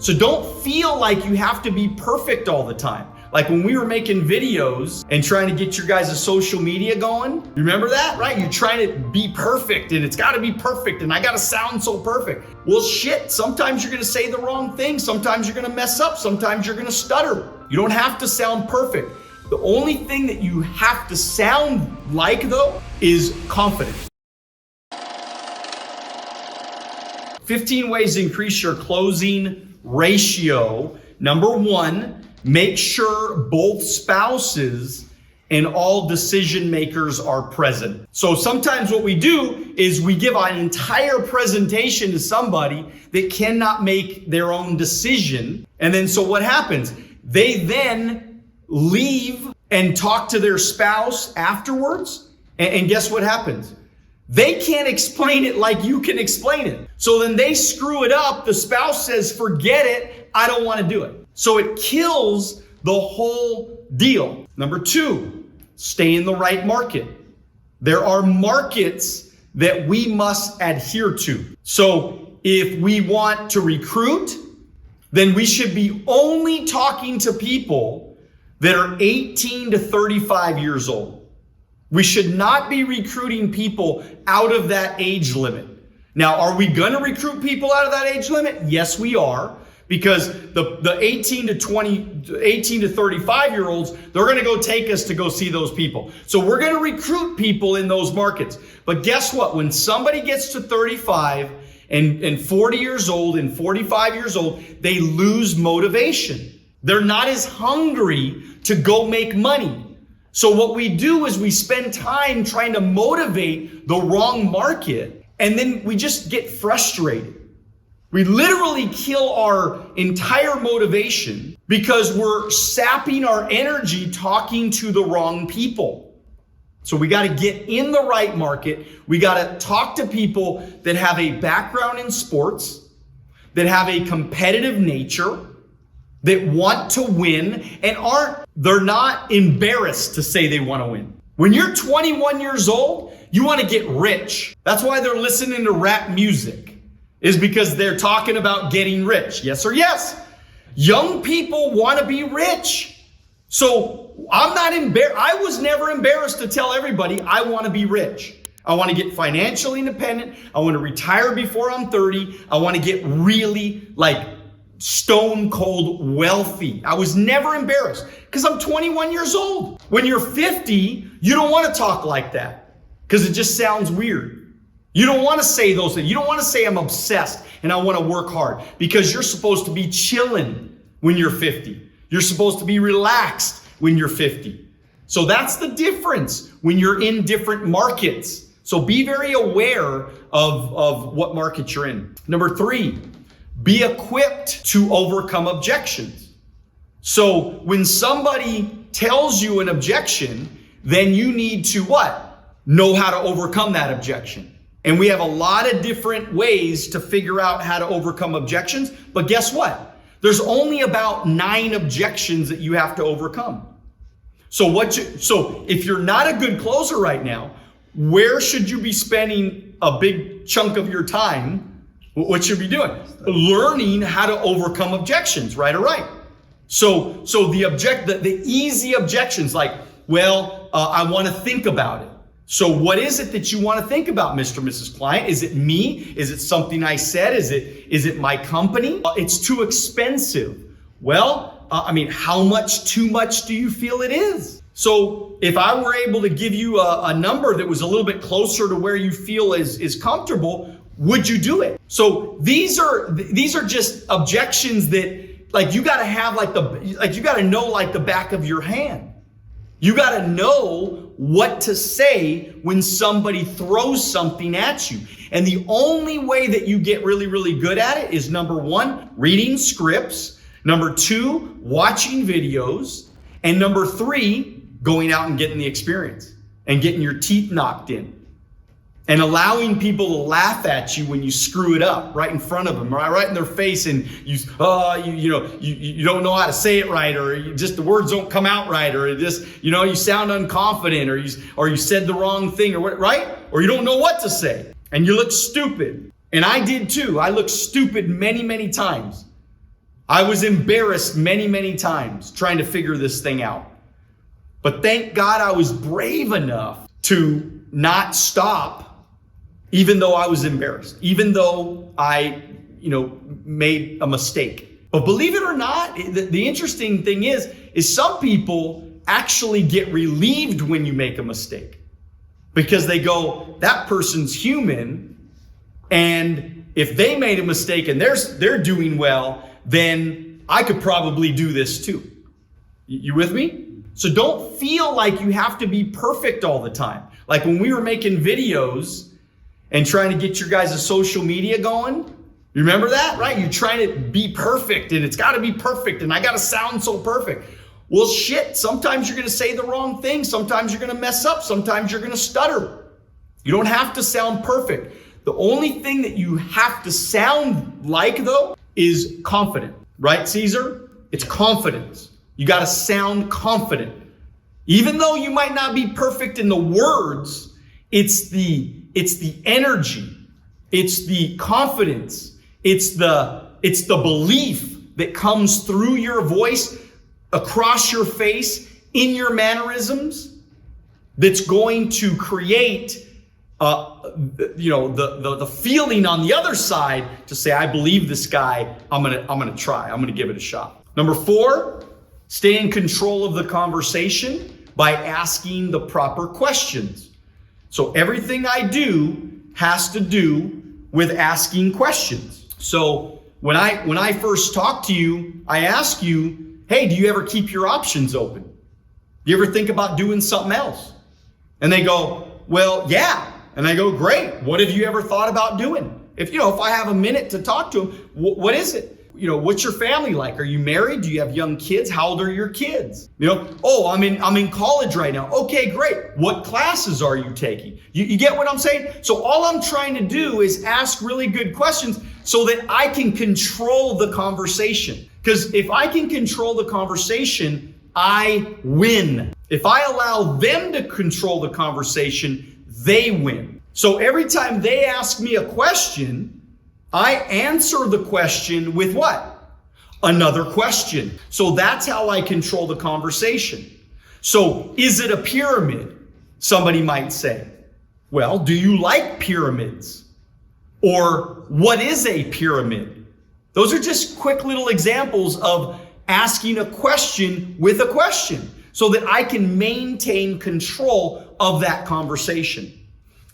So don't feel like you have to be perfect all the time. Like when we were making videos and trying to get your guys' social media going, remember that, right? You're trying to be perfect and it's gotta be perfect and I gotta sound so perfect. Well, shit, sometimes you're gonna say the wrong thing. Sometimes you're gonna mess up. Sometimes you're gonna stutter. You don't have to sound perfect. The only thing that you have to sound like though is confident. 15 ways to increase your closing ratio. Number 1, make sure both spouses and all decision makers are present. So sometimes what we do is we give an entire presentation to somebody that cannot make their own decision. And then so what happens? They then leave and talk to their spouse afterwards. And guess what happens? They can't explain it like you can explain it. So then they screw it up. The spouse says, forget it. I don't want to do it. So it kills the whole deal. Number 2, stay in the right market. There are markets that we must adhere to. So if we want to recruit, then we should be only talking to people that are 18 to 35 years old. We should not be recruiting people out of that age limit. Now, are we going to recruit people out of that age limit? Yes, we are. Because the 18 to 35 year olds, they're going to go take us to go see those people. So we're going to recruit people in those markets. But guess what? When somebody gets to 35 and 40 years old and 45 years old, they lose motivation. They're not as hungry to go make money. So what we do is we spend time trying to motivate the wrong market, and then we just get frustrated. We literally kill our entire motivation because we're sapping our energy talking to the wrong people. So we got to get in the right market. We got to talk to people that have a background in sports, that have a competitive nature, that want to win and they're not embarrassed to say they want to win. When you're 21 years old, you want to get rich. That's why they're listening to rap music, is because they're talking about getting rich. Yes or yes? Young people want to be rich. So I'm not embarrassed. I was never embarrassed to tell everybody I want to be rich. I want to get financially independent. I want to retire before I'm 30. I want to get really stone cold wealthy. I was never embarrassed because I'm 21 years old. When you're 50, you don't want to talk like that because it just sounds weird. You don't want to say those things. You don't want to say I'm obsessed and I want to work hard, because you're supposed to be chilling when you're 50. You're supposed to be relaxed when you're 50. So that's the difference when you're in different markets. So be very aware of what market you're in. Number 3, be equipped to overcome objections. So when somebody tells you an objection, then you need to what? Know how to overcome that objection. And we have a lot of different ways to figure out how to overcome objections. But guess what? There's only about 9 objections that you have to overcome. So if you're not a good closer right now, where should you be spending a big chunk of your time? What should you be doing? Learning how to overcome objections, right or right. So the easy objections like, I want to think about it. So what is it that you want to think about, Mr. and Mrs. Client? Is it me? Is it something I said? Is it my company? It's too expensive. How much too much do you feel it is? So if I were able to give you a number that was a little bit closer to where you feel is comfortable, would you do it? So these are just objections that you got to have you got to know the back of your hand. You got to know what to say when somebody throws something at you. And the only way that you get really, really good at it is number 1, reading scripts. Number 2, watching videos. And number 3, going out and getting the experience and getting your teeth knocked in. And allowing people to laugh at you when you screw it up right in front of them, right in their face, and you don't know how to say it right, or just the words don't come out right, or you sound unconfident, or you said the wrong thing, or what, right? Or you don't know what to say, and you look stupid. And I did too. I looked stupid many, many times. I was embarrassed many, many times trying to figure this thing out. But thank God I was brave enough to not stop, even though I was embarrassed, even though I, made a mistake. But believe it or not, the interesting thing is some people actually get relieved when you make a mistake, because they go, that person's human, and if they made a mistake and they're doing well, then I could probably do this too. You with me? So don't feel like you have to be perfect all the time. Like when we were making videos and trying to get your guys' social media going, you remember that, right? You're trying to be perfect, and it's got to be perfect, and I got to sound so perfect. Well, shit, sometimes you're going to say the wrong thing. Sometimes you're going to mess up. Sometimes you're going to stutter. You don't have to sound perfect. The only thing that you have to sound like, though, is confident. Right, Caesar? It's confidence. You got to sound confident. Even though you might not be perfect in the words, it's the energy. It's the confidence. It's the belief that comes through your voice, across your face, in your mannerisms, that's going to create the feeling on the other side to say, I believe this guy, I'm gonna try, I'm gonna give it a shot. Number 4, stay in control of the conversation by asking the proper questions. So everything I do has to do with asking questions. So when I first talk to you, I ask you, hey, do you ever keep your options open? Do you ever think about doing something else? And they go, well, yeah. And I go, great. What have you ever thought about doing? If I have a minute to talk to them, what is it? What's your family like? Are you married? Do you have young kids? How old are your kids? Oh, I'm in college right now. Okay, great. What classes are you taking? You get what I'm saying? So all I'm trying to do is ask really good questions so that I can control the conversation. Because if I can control the conversation, I win. If I allow them to control the conversation, they win. So every time they ask me a question, I answer the question with what? Another question. So that's how I control the conversation. So is it a pyramid? Somebody might say. Well, do you like pyramids? Or what is a pyramid? Those are just quick little examples of asking a question with a question so that I can maintain control of that conversation.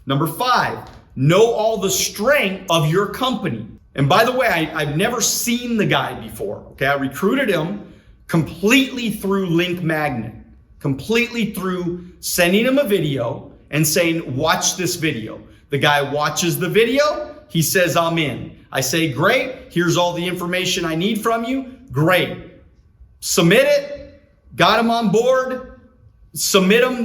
Number 5, know all the strength of your company. And by the way, I've never seen the guy before. Okay, I recruited him completely through Link Magnet, completely through sending him a video and saying, watch this video. The guy watches the video. He says, I'm in. I say, great. Here's all the information I need from you. Great. Submit it. Got him on board. Submit him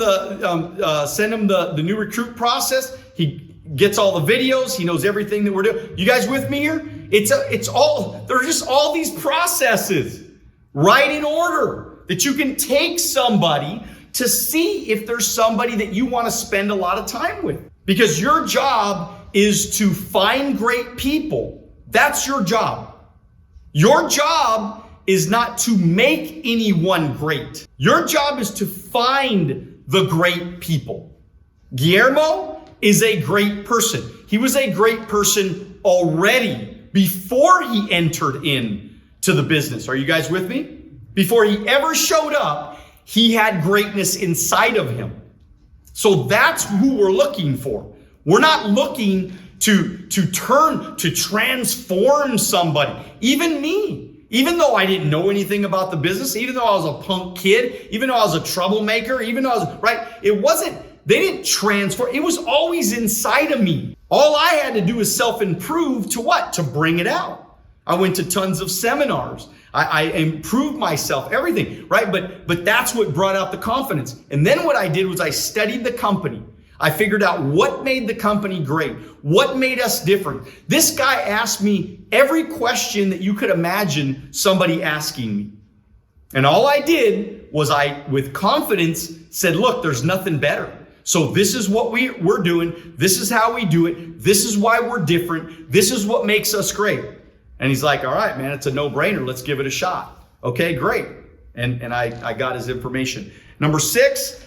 send him the new recruit process. He gets all the videos. He knows everything that we're doing. You guys with me here? There's just all these processes right in order that you can take somebody to see if there's somebody that you want to spend a lot of time with. Because your job is to find great people. That's your job. Your job is not to make anyone great. Your job is to find the great people. Guillermo is a great person. He was a great person already before he entered into the business. Are you guys with me? Before he ever showed up, he had greatness inside of him. So that's who we're looking for. We're not looking to transform somebody. Even me. Even though I didn't know anything about the business, even though I was a punk kid, even though I was a troublemaker, even though I was, right? They didn't transform. It was always inside of me. All I had to do is self-improve to what? To bring it out. I went to tons of seminars. I improved myself, everything, right? But that's what brought out the confidence. And then what I did was I studied the company. I figured out what made the company great, what made us different. This guy asked me every question that you could imagine somebody asking me. And all I did was with confidence, said, look, there's nothing better. So this is what we're doing. This is how we do it. This is why we're different. This is what makes us great. And he's like, all right, man, it's a no-brainer. Let's give it a shot. Okay, great. And I got his information. Number 6,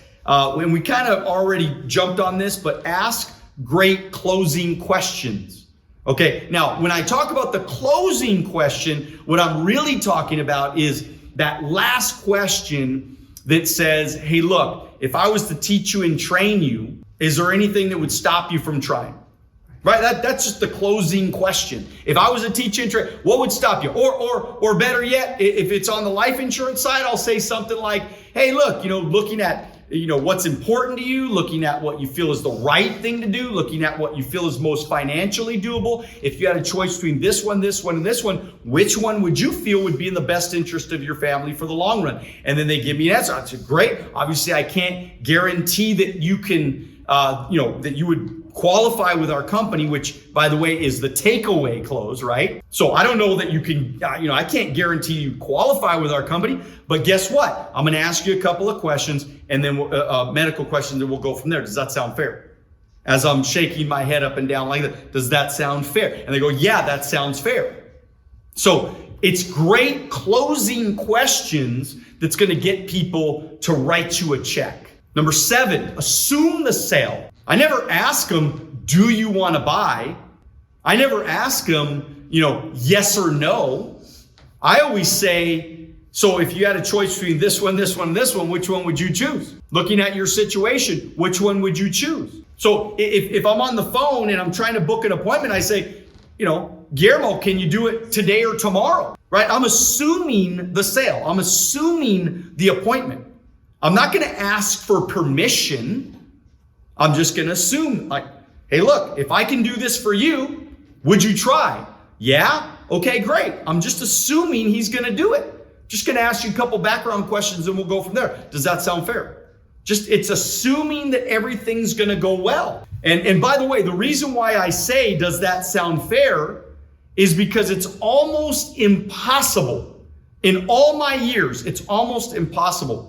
when we kind of already jumped on this, but ask great closing questions. Okay, now when I talk about the closing question, what I'm really talking about is that last question that says, hey, look, if I was to teach you and train you, is there anything that would stop you from trying? Right? That's just the closing question. If I was a teacher and trainer, what would stop you? Or better yet, if it's on the life insurance side, I'll say something like, hey, look, looking at what's important to you, looking at what you feel is the right thing to do, looking at what you feel is most financially doable. If you had a choice between this one, and this one, which one would you feel would be in the best interest of your family for the long run? And then they give me an answer. I said, great. Obviously, I can't guarantee that you can, that you would qualify with our company, which, by the way, is the takeaway close, right? So I don't know that you can, I can't guarantee you qualify with our company, but guess what? I'm going to ask you a couple of questions and then medical questions, and we'll go from there. Does that sound fair? As I'm shaking my head up and down like that, does that sound fair? And they go, yeah, that sounds fair. So it's great closing questions that's going to get people to write you a check. Number 7, assume the sale. I never ask them, do you want to buy? I never ask them, yes or no. I always say, so if you had a choice between this one, and this one, which one would you choose? Looking at your situation, which one would you choose? So if I'm on the phone and I'm trying to book an appointment, I say, Guillermo, can you do it today or tomorrow? Right? I'm assuming the sale. I'm assuming the appointment. I'm not going to ask for permission. I'm just going to assume, like, hey, look, if I can do this for you, would you try? Yeah? Okay, great. I'm just assuming he's going to do it. Just going to ask you a couple background questions and we'll go from there. Does that sound fair? It's assuming that everything's going to go well. And by the way, the reason why I say, does that sound fair, is because it's almost impossible. In all my years, it's almost impossible.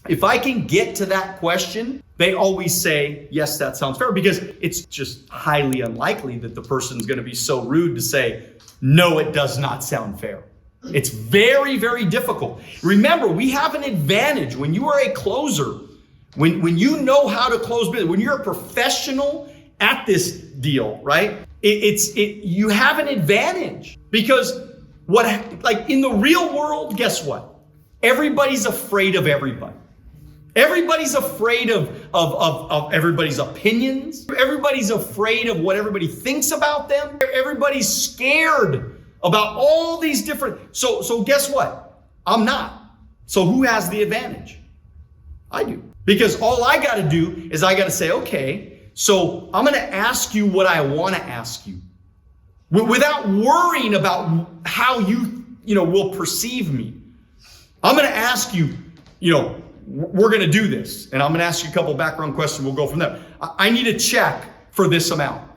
If I can get to that question, they always say, yes, that sounds fair, because it's just highly unlikely that the person's going to be so rude to say, no, it does not sound fair. It's very, very difficult. Remember, we have an advantage when you are a closer, when you know how to close business, when you're a professional at this deal, right? You have an advantage, because in the real world, guess what? Everybody's afraid of everybody. Everybody's afraid of everybody's opinions. Everybody's afraid of what everybody thinks about them. Everybody's scared about all these different. So guess what? I'm not. So who has the advantage? I do. Because all I got to do is I got to say, okay, so I'm going to ask you what I want to ask you without worrying about how you will perceive me. I'm going to ask you, we're going to do this, and I'm going to ask you a couple background questions. We'll go from there. I need a check for this amount.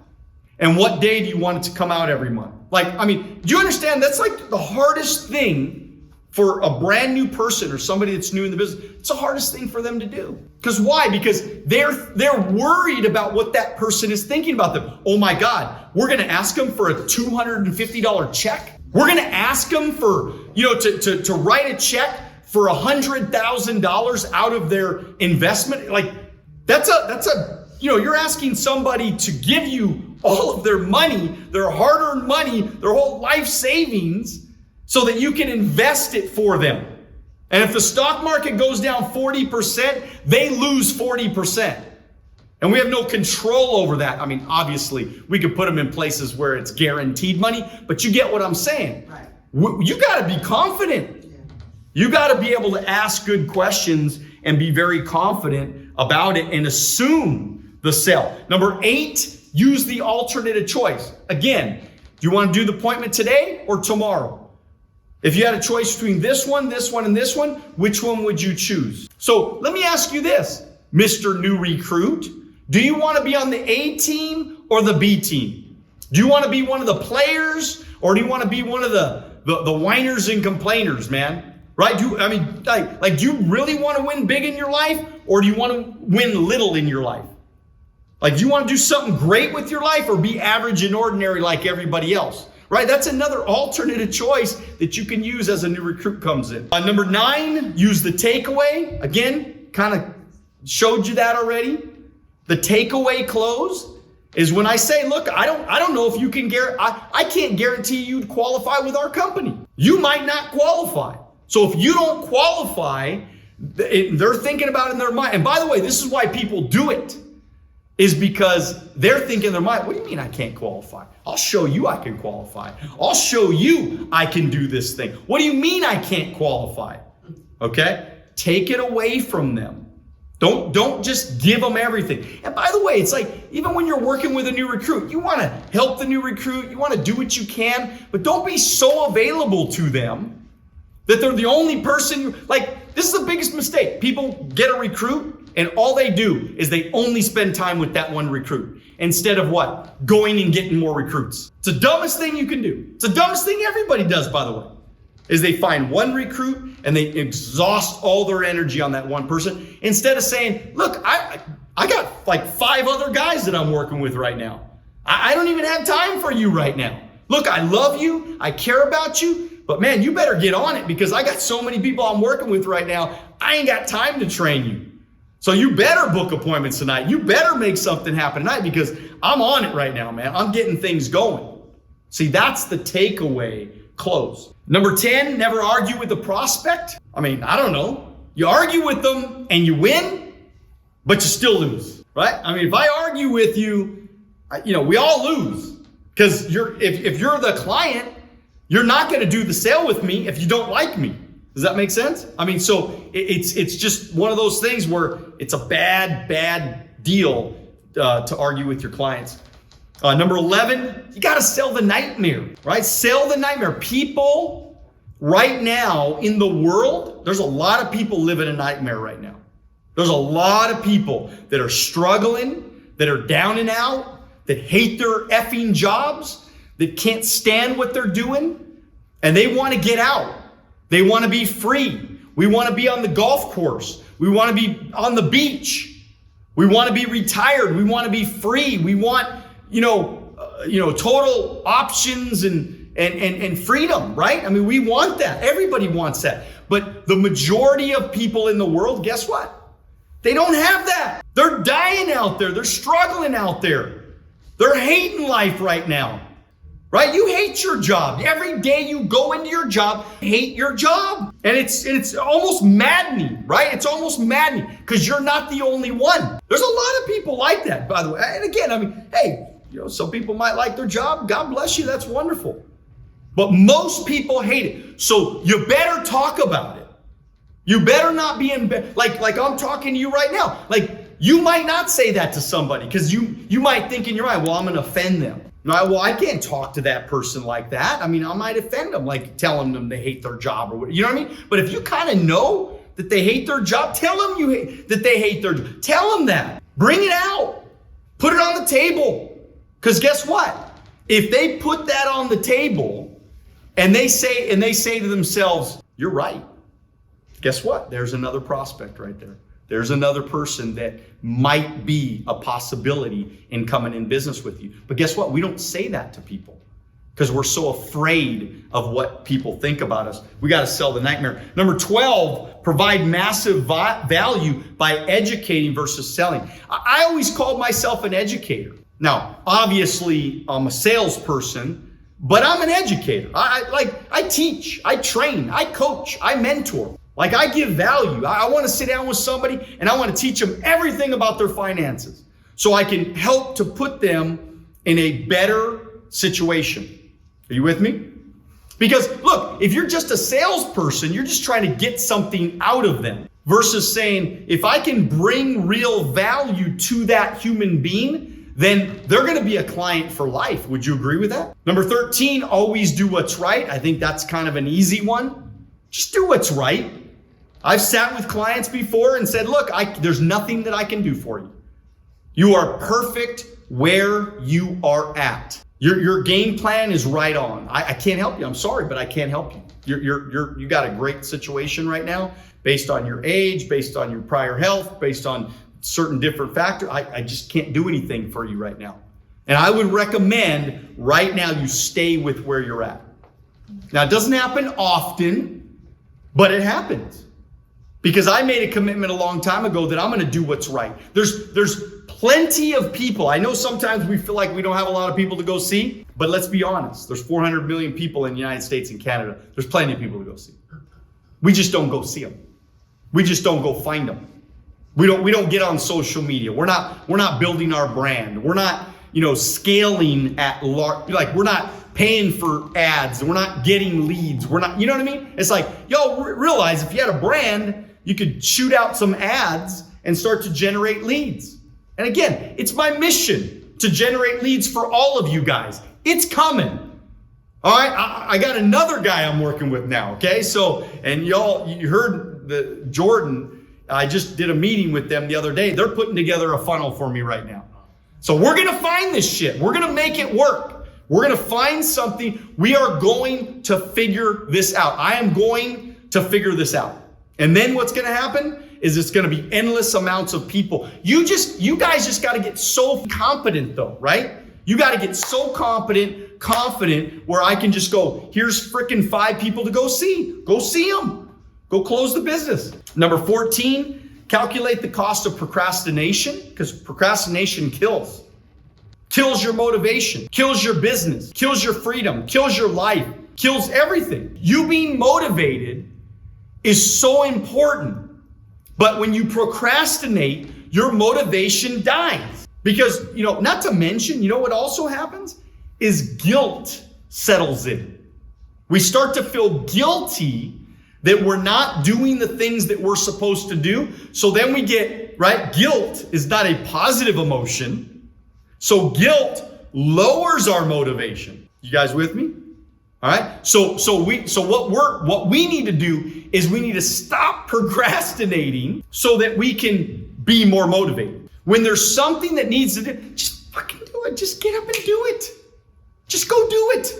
And what day do you want it to come out every month? Do you understand? That's like the hardest thing for a brand new person or somebody that's new in the business. It's the hardest thing for them to do. Because why? Because they're worried about what that person is thinking about them. Oh my God, we're going to ask them for a $250 check. We're going to ask them for, to write a check for $100,000 out of their investment. You're asking somebody to give you all of their money, their hard-earned money, their whole life savings, so that you can invest it for them. And if the stock market goes down 40%, they lose 40%. And we have no control over that. Obviously, we could put them in places where it's guaranteed money, but you get what I'm saying. Right. You got to be confident. You got to be able to ask good questions and be very confident about it and assume the sale. Number 8, use the alternative choice. Again, do you want to do the appointment today or tomorrow? If you had a choice between this one, and this one, which one would you choose? So let me ask you this, Mr. New Recruit. Do you want to be on the A team or the B team? Do you want to be one of the players, or do you want to be one of the whiners and complainers, man? Right? Do you really want to win big in your life, or do you want to win little in your life? Do you want to do something great with your life, or be average and ordinary like everybody else? right? That's another alternative choice that you can use as a new recruit comes in. Number 9, use the takeaway. Again, kind of showed you that already. The takeaway close is when I say, look, I don't know if you can I can't guarantee you'd qualify with our company. You might not qualify. So if you don't qualify, they're thinking about it in their mind. And by the way, this is why people do it, is because they're thinking in their mind, what do you mean I can't qualify? I'll show you I can qualify. I'll show you I can do this thing. What do you mean I can't qualify? Okay? Take it away from them. Don't just give them everything. And by the way, it's like, even when you're working with a new recruit, you want to help the new recruit, you want to do what you can, but don't be so available to them that they're the only person. Like, this is the biggest mistake. People get a recruit and all they do is they only spend time with that one recruit instead of what? Going and getting more recruits. It's the dumbest thing you can do. It's the dumbest thing everybody does, by the way, is they find one recruit and they exhaust all their energy on that one person instead of saying, look, I got like 5 other guys that I'm working with right now. I don't even have time for you right now. Look, I love you. I care about you. But man, you better get on it because I got so many people I'm working with right now. I ain't got time to train you. So you better book appointments tonight. You better make something happen tonight because I'm on it right now, man. I'm getting things going. See, that's the takeaway close. Number 10, never argue with the prospect. I mean, I don't know. You argue with them and you win, but you still lose, right? I mean, if I argue with you, we all lose because if you're the client, you're not going to do the sale with me if you don't like me. Does that make sense? I mean, so it's just one of those things where it's a bad deal to argue with your clients. Number 11, you got to sell the nightmare, right? Sell the nightmare. People right now in the world, there's a lot of people living a nightmare right now. There's a lot of people that are struggling, that are down and out, that hate their effing jobs, that can't stand what they're doing, and they want to get out. They want to be free. We want to be on the golf course. We want to be on the beach. We want to be retired. We want to be free. We want total options and freedom, right? I mean, we want that. Everybody wants that. But the majority of people in the world, guess what? They don't have that. They're dying out there. They're struggling out there. They're hating life right now, right? You hate your job. Every day you go into your job, hate your job. And it's almost maddening, right? It's almost maddening because you're not the only one. There's a lot of people like that, by the way. And again, I mean, hey, some people might like their job. God bless you. That's wonderful. But most people hate it. So you better talk about it. You better not be like I'm talking to you right now. Like, you might not say that to somebody because you might think in your mind, well, I'm going to offend them. Well, I can't talk to that person like that. I mean, I might offend them, like telling them they hate their job or whatever. You know what I mean? But if you kind of know that they hate their job, tell them that they hate their job. Tell them that. Bring it out. Put it on the table. Because guess what? If they put that on the table and they say to themselves, you're right. Guess what? There's another prospect right there. There's another person that might be a possibility in coming in business with you. But guess what? We don't say that to people because we're so afraid of what people think about us. We got to sell the nightmare. Number 12, provide massive value by educating versus selling. I always called myself an educator. Now, obviously, I'm a salesperson, but I'm an educator. I teach, I train, I coach, I mentor. Like, I give value. I want to sit down with somebody and I want to teach them everything about their finances so I can help to put them in a better situation. Are you with me? Because look, if you're just a salesperson, you're just trying to get something out of them versus saying, if I can bring real value to that human being, then they're going to be a client for life. Would you agree with that? Number 13, always do what's right. I think that's kind of an easy one. Just do what's right. I've sat with clients before and said, look, there's nothing that I can do for you. You are perfect where you are at. Your game plan is right on. I can't help you. I'm sorry, but I can't help you. You got a great situation right now based on your age, based on your prior health, based on certain different factors. I just can't do anything for you right now. And I would recommend right now you stay with where you're at. Now, it doesn't happen often, but it happens. Because I made a commitment a long time ago that I'm going to do what's right. There's plenty of people. I know sometimes we feel like we don't have a lot of people to go see, but let's be honest. There's 400 million people in the United States and Canada. There's plenty of people to go see. We just don't go see them. We just don't go find them. We don't get on social media. We're not building our brand. We're not, scaling at large. Like, we're not paying for ads. We're not getting leads. We're not, you know what I mean? It's like, realize if you had a brand, you could shoot out some ads and start to generate leads. And again, it's my mission to generate leads for all of you guys. It's coming. All right, I got another guy I'm working with now, okay? So, and you heard Jordan, I just did a meeting with them the other day. They're putting together a funnel for me right now. So we're going to find this shit. We're going to make it work. We're going to find something. We are going to figure this out. I am going to figure this out. And then what's going to happen is it's going to be endless amounts of people. You guys just got to get so competent though, right? You got to get so confident where I can just go, here's freaking 5 people to go see. Go see them. Go close the business. Number 14, calculate the cost of procrastination, because procrastination kills. Kills your motivation, kills your business, kills your freedom, kills your life, kills everything. You being motivated is so important. But when you procrastinate, your motivation dies. Because, not to mention, what also happens is guilt settles in. We start to feel guilty that we're not doing the things that we're supposed to do. So then we get, right? Guilt is not a positive emotion. So guilt lowers our motivation. You guys with me? All right. So what we need to do is we need to stop procrastinating so that we can be more motivated. When there's something that needs to do, just fucking do it. Just get up and do it. Just go do it.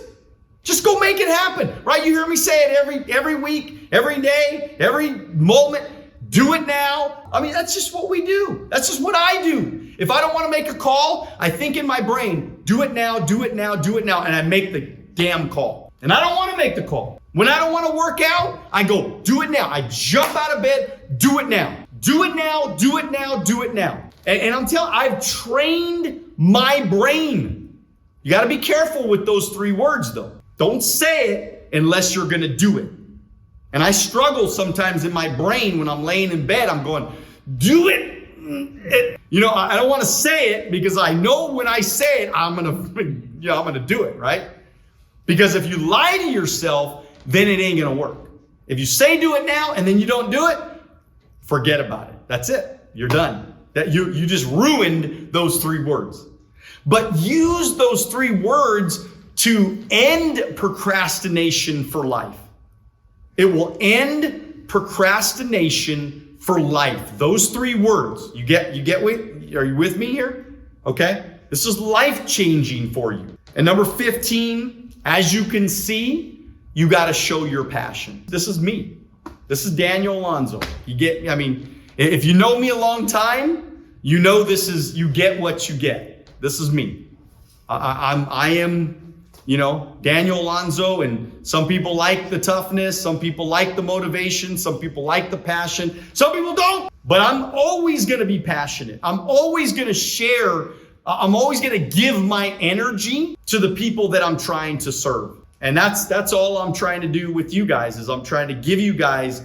Just go make it happen. Right? You hear me say it every week, every day, every moment. Do it now. I mean, that's just what we do. That's just what I do. If I don't want to make a call, I think in my brain, do it now, do it now, do it now. And I make the damn call. And I don't want to make the call. When I don't want to work out, I go, do it now. I jump out of bed, do it now. Do it now, do it now, do it now. And I'm telling you, I've trained my brain. You got to be careful with those 3 words though. Don't say it unless you're going to do it. And I struggle sometimes in my brain when I'm laying in bed, I'm going, do it. I don't want to say it because I know when I say it, I'm going to do it, right? Because if you lie to yourself, then it ain't going to work. If you say do it now and then you don't do it, forget about it. That's it. You're done. That you just ruined those 3 words. But use those 3 words to end procrastination for life. It will end procrastination for life. Those 3 words. You get are you with me here? Okay? This is life-changing for you. And number 15, as you can see, you got to show your passion. This is me. This is Daniel Alonzo. If you know me a long time, you know you get what you get. This is me. I am Daniel Alonzo, and some people like the toughness, some people like the motivation, some people like the passion, some people don't. But I'm always going to be passionate. I'm always going to share. I'm always going to give my energy to the people that I'm trying to serve. And that's all I'm trying to do with you guys, is I'm trying to give you guys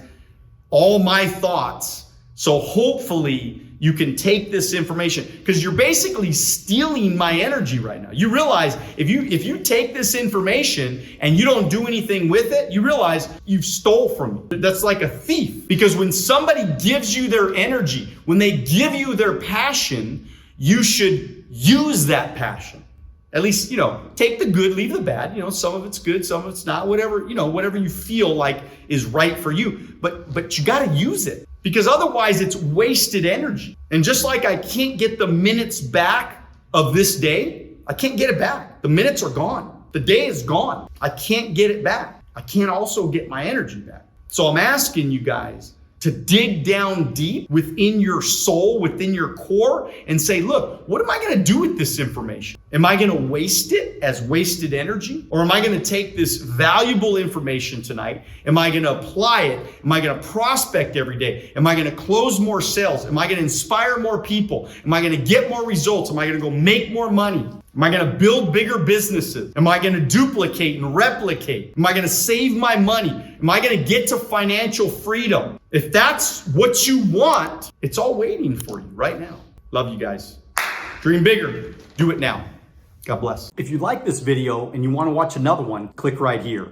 all my thoughts. So hopefully you can take this information, because you're basically stealing my energy right now. You realize if you take this information and you don't do anything with it, you realize you've stole from me. That's like a thief. Because when somebody gives you their energy, when they give you their passion, you should use that passion. At least, take the good, leave the bad. Some of it's good, some of it's not, whatever you feel like is right for you. But you got to use it, because otherwise it's wasted energy. And just like I can't get the minutes back of this day, I can't get it back. The minutes are gone. The day is gone. I can't get it back. I can't also get my energy back. So I'm asking you guys to dig down deep within your soul, within your core, and say, look, what am I going to do with this information? Am I going to waste it as wasted energy? Or am I going to take this valuable information tonight? Am I going to apply it? Am I going to prospect every day? Am I going to close more sales? Am I going to inspire more people? Am I going to get more results? Am I going to go make more money? Am I going to build bigger businesses? Am I going to duplicate and replicate? Am I going to save my money? Am I going to get to financial freedom? If that's what you want, it's all waiting for you right now. Love you guys. Dream bigger. Do it now. God bless. If you like this video and you want to watch another one, click right here.